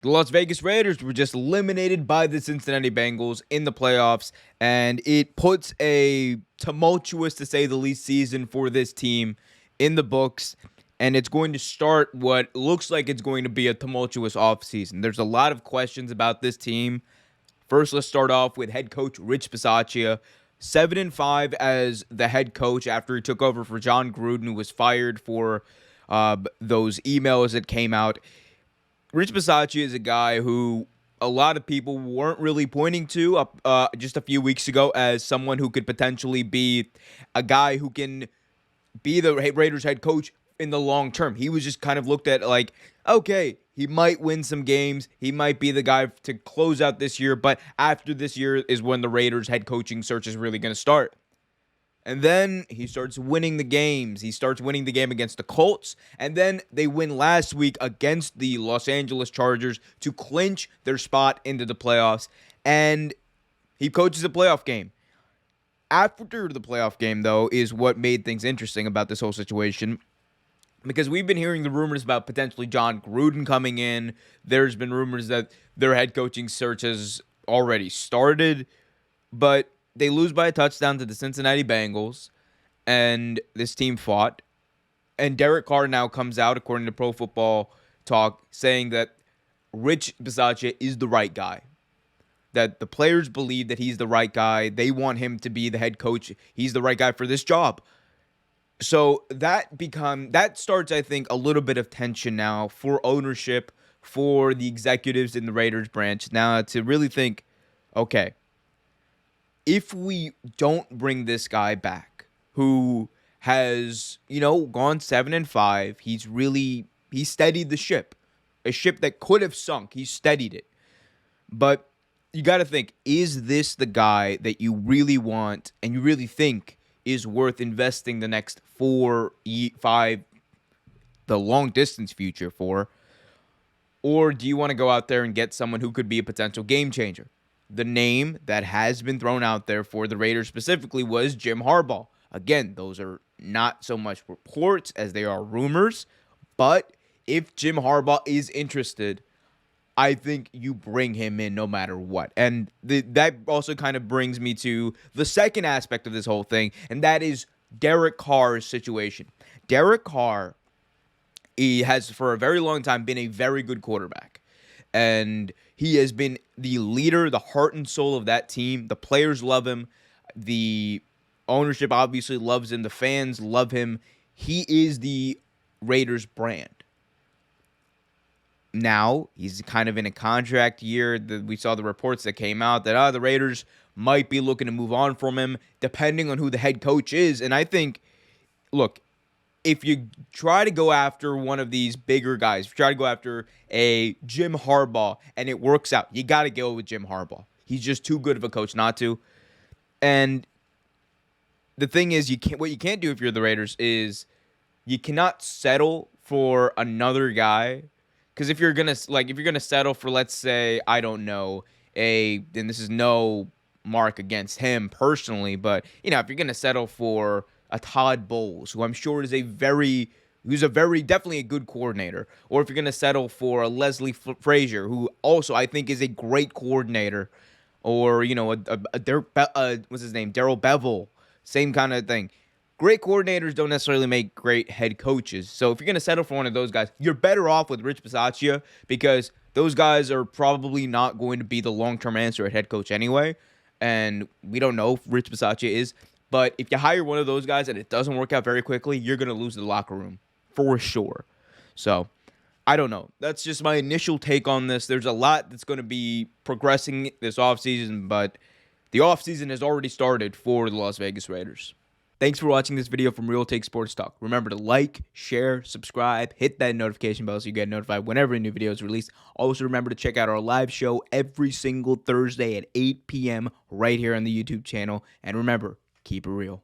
The Las Vegas Raiders were just eliminated by the Cincinnati Bengals in the playoffs, and it puts a tumultuous, to say the least, season for this team in the books. And it's going to start what looks like it's going to be a tumultuous offseason. There's a lot of questions about this team. First, let's start off with head coach Rich Bisaccia. 7-5 as the head coach after he took over for John Gruden, who was fired for those emails that came out. Rich Bisaccia is a guy who a lot of people weren't really pointing to just a few weeks ago as someone who could potentially be a guy who can be the Raiders head coach in the long term. He was just kind of looked at like, okay, he might win some games. He might be the guy to close out this year, but after this year is when the Raiders head coaching search is really going to start. And then he starts winning the games. He starts winning the game against the Colts. And then they win last week against the Los Angeles Chargers to clinch their spot into the playoffs. And he coaches a playoff game. After the playoff game, though, is what made things interesting about this whole situation. Because we've been hearing the rumors about potentially John Gruden coming in. There's been rumors that their head coaching search has already started. But they lose by a touchdown to the Cincinnati Bengals, and this team fought. And Derek Carr now comes out, according to Pro Football Talk, saying that Rich Bisaccia is the right guy. That the players believe that he's the right guy. They want him to be the head coach. He's the right guy for this job. So that starts, I think, a little bit of tension now for ownership, for the executives in the Raiders branch. Now to really think, okay, if we don't bring this guy back, who has, gone 7-5, he steadied the ship. A ship that could have sunk. He steadied it. But you got to think, is this the guy that you really want and you really think is worth investing the next 4, 5, the long distance future for? Or do you want to go out there and get someone who could be a potential game changer? The name that has been thrown out there for the Raiders specifically was Jim Harbaugh. Again, those are not so much reports as they are rumors. But if Jim Harbaugh is interested, I think you bring him in no matter what. And that also kind of brings me to the second aspect of this whole thing, and that is Derek Carr's situation. Derek Carr, he has for a very long time been a very good quarterback. And he has been the leader, the heart and soul of that team. The players love him. The ownership obviously loves him. The fans love him. He is the Raiders brand. Now, he's kind of in a contract year. We saw the reports that came out that the Raiders might be looking to move on from him, depending on who the head coach is. And I think, look, if you try to go after one of these bigger guys, if you try to go after a Jim Harbaugh and it works out, you got to go with Jim Harbaugh. He's just too good of a coach not to. And the thing is, what you can't do if you're the Raiders is you cannot settle for another guy. Because if you're gonna settle for, let's say, I don't know, and this is no mark against him personally, but if you're gonna settle for a Todd Bowles, who I'm sure is who's definitely a good coordinator, or if you're gonna settle for a Leslie Frazier, who also I think is a great coordinator, or what's his name, Darrell Bevel, same kind of thing. Great coordinators don't necessarily make great head coaches. So if you're going to settle for one of those guys, you're better off with Rich Bisaccia, because those guys are probably not going to be the long-term answer at head coach anyway. And we don't know if Rich Bisaccia is. But if you hire one of those guys and it doesn't work out very quickly, you're going to lose the locker room for sure. So I don't know. That's just my initial take on this. There's a lot that's going to be progressing this offseason, but the offseason has already started for the Las Vegas Raiders. Thanks for watching this video from Real Take Sports Talk. Remember to like, share, subscribe, hit that notification bell so you get notified whenever a new video is released. Also, remember to check out our live show every single Thursday at 8 p.m. right here on the YouTube channel. And remember, keep it real.